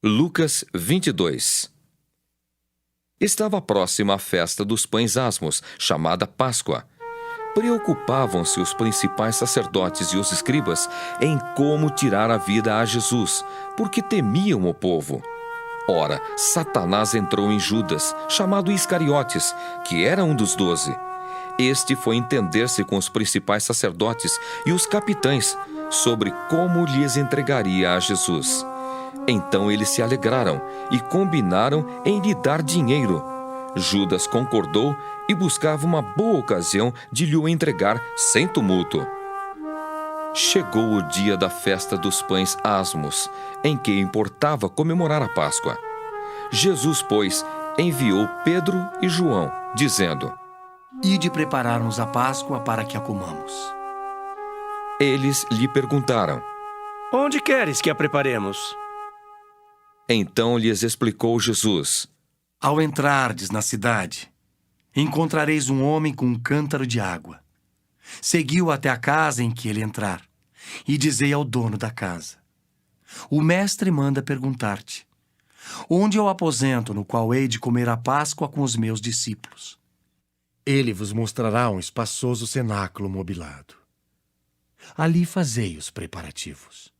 Lucas 22. Estava próxima a festa dos pães asmos, chamada Páscoa. Preocupavam-se os principais sacerdotes e os escribas em como tirar a vida a Jesus, porque temiam o povo. Ora, Satanás entrou em Judas, chamado Iscariotes, que era um dos 12. Este foi entender-se com os principais sacerdotes e os capitães sobre como lhes entregaria a Jesus. Então eles se alegraram e combinaram em lhe dar dinheiro. Judas concordou e buscava uma boa ocasião de lhe o entregar sem tumulto. Chegou o dia da festa dos pães asmos, em que importava comemorar a Páscoa. Jesus, pois, enviou Pedro e João, dizendo: Ide preparar-nos a Páscoa para que a comamos. Eles lhe perguntaram: Onde queres que a preparemos? Então lhes explicou Jesus: Ao entrardes na cidade, encontrareis um homem com um cântaro de água. Segui-o até a casa em que ele entrar, e dizei ao dono da casa: O mestre manda perguntar-te: onde é o aposento no qual hei de comer a Páscoa com os meus discípulos? Ele vos mostrará um espaçoso cenáculo mobilado. Ali fazei os preparativos.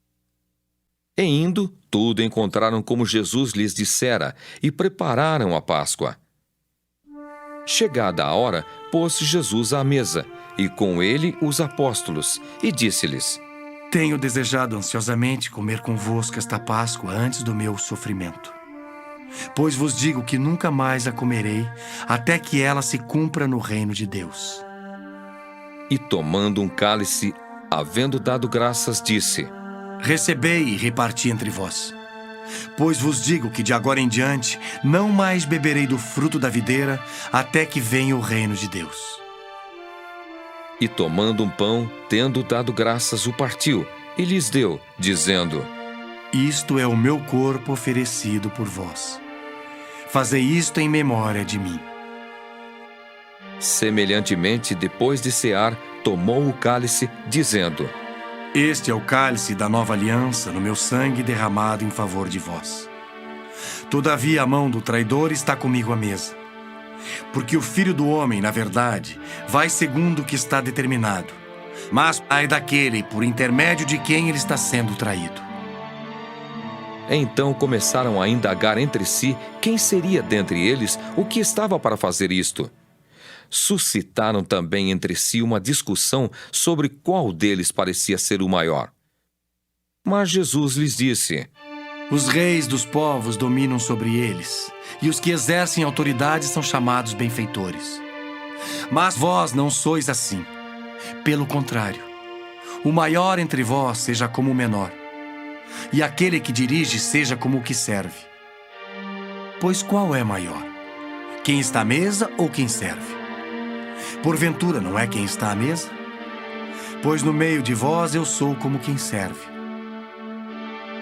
E indo, tudo encontraram como Jesus lhes dissera e prepararam a Páscoa. Chegada a hora, pôs-se Jesus à mesa, e com ele os apóstolos, e disse-lhes: Tenho desejado ansiosamente comer convosco esta Páscoa antes do meu sofrimento. Pois vos digo que nunca mais a comerei, até que ela se cumpra no reino de Deus. E tomando um cálice, havendo dado graças, disse: Recebei e reparti entre vós. Pois vos digo que de agora em diante não mais beberei do fruto da videira, até que venha o reino de Deus. E tomando um pão, tendo dado graças, o partiu, e lhes deu, dizendo: Isto é o meu corpo oferecido por vós. Fazei isto em memória de mim. Semelhantemente, depois de cear, tomou o cálice, dizendo: Este é o cálice da nova aliança no meu sangue derramado em favor de vós. Todavia a mão do traidor está comigo à mesa. Porque o Filho do Homem, na verdade, vai segundo o que está determinado. Mas ai daquele por intermédio de quem ele está sendo traído. Então começaram a indagar entre si quem seria dentre eles o que estava para fazer isto. Suscitaram também entre si uma discussão sobre qual deles parecia ser o maior. Mas Jesus lhes disse: Os reis dos povos dominam sobre eles, e os que exercem autoridade são chamados benfeitores. Mas vós não sois assim. Pelo contrário, o maior entre vós seja como o menor, e aquele que dirige seja como o que serve. Pois qual é maior? Quem está à mesa ou quem serve? Porventura não é quem está à mesa? Pois no meio de vós eu sou como quem serve.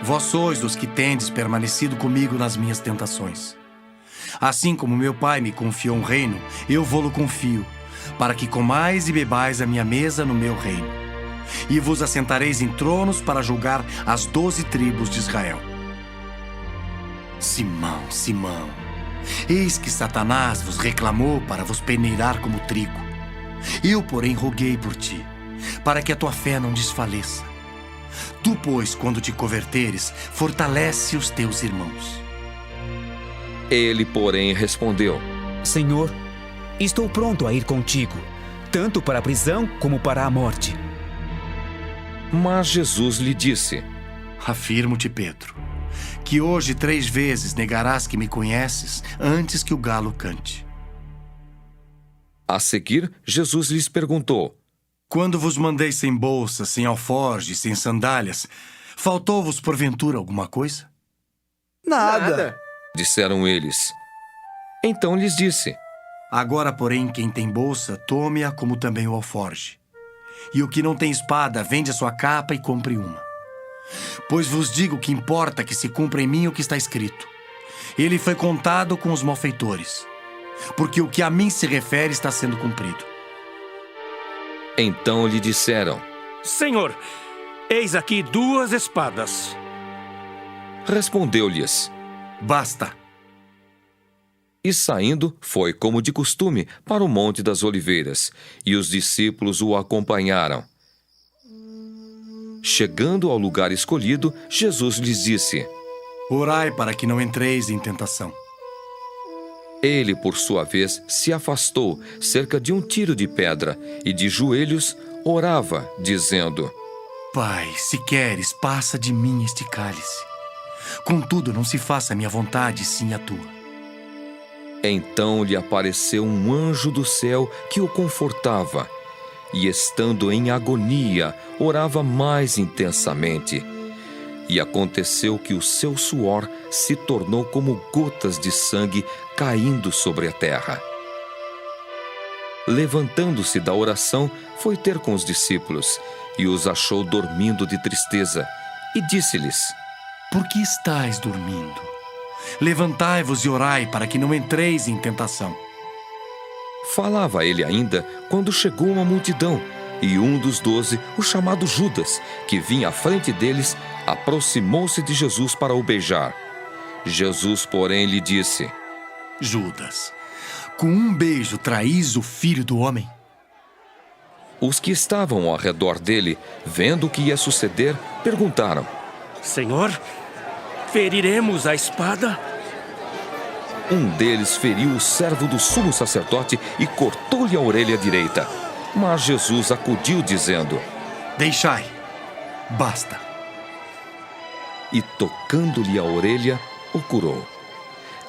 Vós sois dos que tendes permanecido comigo nas minhas tentações. Assim como meu Pai me confiou um reino, eu vô-lo confio, para que comais e bebais a minha mesa no meu reino. E vos assentareis em tronos para julgar as 12 tribos de Israel. Simão, Simão, eis que Satanás vos reclamou para vos peneirar como trigo. Eu, porém, roguei por ti, para que a tua fé não desfaleça. Tu, pois, quando te converteres, fortalece os teus irmãos. Ele, porém, respondeu: Senhor, estou pronto a ir contigo, tanto para a prisão como para a morte. Mas Jesus lhe disse: Afirmo-te, Pedro, que hoje 3 vezes negarás que me conheces antes que o galo cante. A seguir, Jesus lhes perguntou: Quando vos mandei sem bolsa, sem alforje, sem sandálias, faltou-vos porventura alguma coisa? Nada. disseram eles. Então lhes disse: Agora, porém, quem tem bolsa, tome-a como também o alforje. E o que não tem espada, vende a sua capa e compre uma. Pois vos digo que importa que se cumpra em mim o que está escrito. Ele foi contado com os malfeitores, porque o que a mim se refere está sendo cumprido. Então lhe disseram: Senhor, eis aqui 2 espadas. respondeu-lhes: Basta. E saindo, foi como de costume para o Monte das Oliveiras, e os discípulos o acompanharam. Chegando ao lugar escolhido, Jesus lhes disse: Orai para que não entreis em tentação. Ele, por sua vez, se afastou cerca de um tiro de pedra e de joelhos orava, dizendo: Pai, se queres, passa de mim este cálice. Contudo, não se faça a minha vontade, sim a tua. Então lhe apareceu um anjo do céu que o confortava, e estando em agonia, orava mais intensamente. E aconteceu que o seu suor se tornou como gotas de sangue caindo sobre a terra. Levantando-se da oração, foi ter com os discípulos, e os achou dormindo de tristeza, e disse-lhes: Por que estáis dormindo? Levantai-vos e orai para que não entreis em tentação. Falava ele ainda quando chegou uma multidão, e um dos 12, o chamado Judas, que vinha à frente deles, aproximou-se de Jesus para o beijar. Jesus, porém, lhe disse: Judas, com um beijo traís o Filho do Homem? Os que estavam ao redor dele, vendo o que ia suceder, perguntaram: Senhor, feriremos a espada? Um deles feriu o servo do sumo sacerdote e cortou-lhe a orelha direita. Mas Jesus acudiu, dizendo: Deixai, basta. E tocando-lhe a orelha, o curou.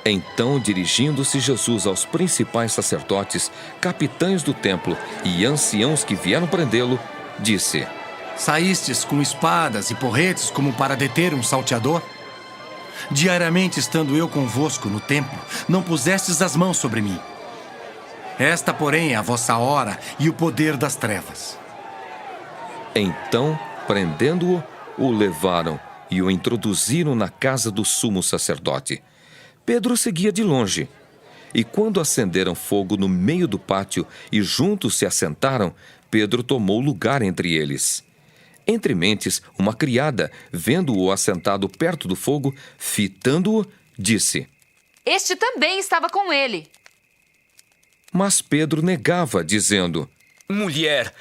Então, dirigindo-se Jesus aos principais sacerdotes, capitães do templo e anciãos que vieram prendê-lo, disse: Saístes com espadas e porretes como para deter um salteador? Diariamente estando eu convosco no templo, não pusestes as mãos sobre mim. Esta, porém, é a vossa hora e o poder das trevas. Então, prendendo-o, o levaram e o introduziram na casa do sumo sacerdote. Pedro seguia de longe. E quando acenderam fogo no meio do pátio e juntos se assentaram, Pedro tomou lugar entre eles. Entre mentes, uma criada, vendo-o assentado perto do fogo, fitando-o, disse: Este também estava com ele. Mas Pedro negava, dizendo: Mulher,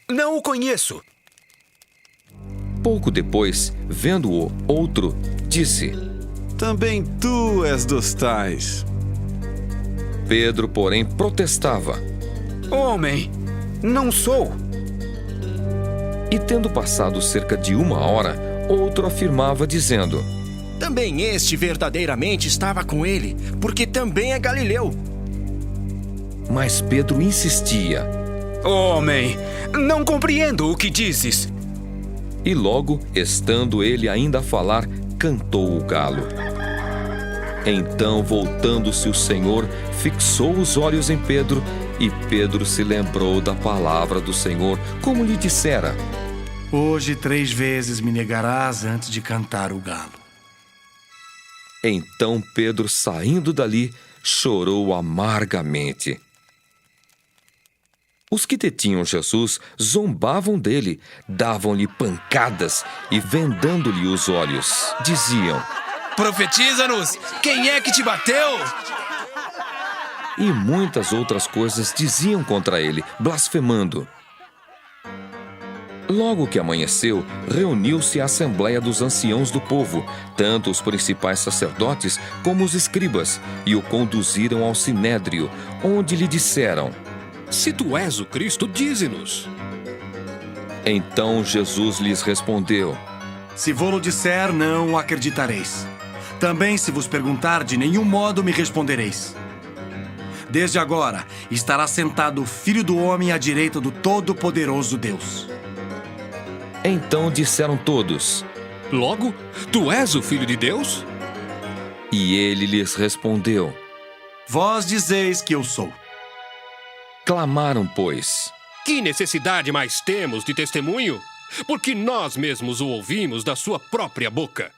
não o conheço. Pouco depois, vendo-o outro, disse: Também tu és dos tais. Pedro, porém, protestava. Homem, não sou. E tendo passado cerca de 1 hora, outro afirmava, dizendo: Também este verdadeiramente estava com ele, porque também é galileu. Mas Pedro insistia. Homem, não compreendo o que dizes. E logo, estando ele ainda a falar, cantou o galo. Então, voltando-se o Senhor, fixou os olhos em Pedro, e Pedro se lembrou da palavra do Senhor, como lhe dissera: Hoje 3 vezes me negarás antes de cantar o galo. Então Pedro, saindo dali, chorou amargamente. Os que detinham Jesus zombavam dele, davam-lhe pancadas e, vendando-lhe os olhos, diziam: Profetiza-nos! Quem é que te bateu? E muitas outras coisas diziam contra ele, blasfemando. Logo que amanheceu, reuniu-se a assembleia dos anciãos do povo, tanto os principais sacerdotes como os escribas, e o conduziram ao sinédrio, onde lhe disseram: Se tu és o Cristo, dize-nos. Então Jesus lhes respondeu: Se vô-lo disser, não o acreditareis. Também, se vos perguntar, de nenhum modo me respondereis. Desde agora, estará sentado o Filho do Homem à direita do Todo-Poderoso Deus. Então disseram todos: Logo, tu és o Filho de Deus? E ele lhes respondeu: Vós dizeis que eu sou. Clamaram, pois: Que necessidade mais temos de testemunho? Porque nós mesmos o ouvimos da sua própria boca.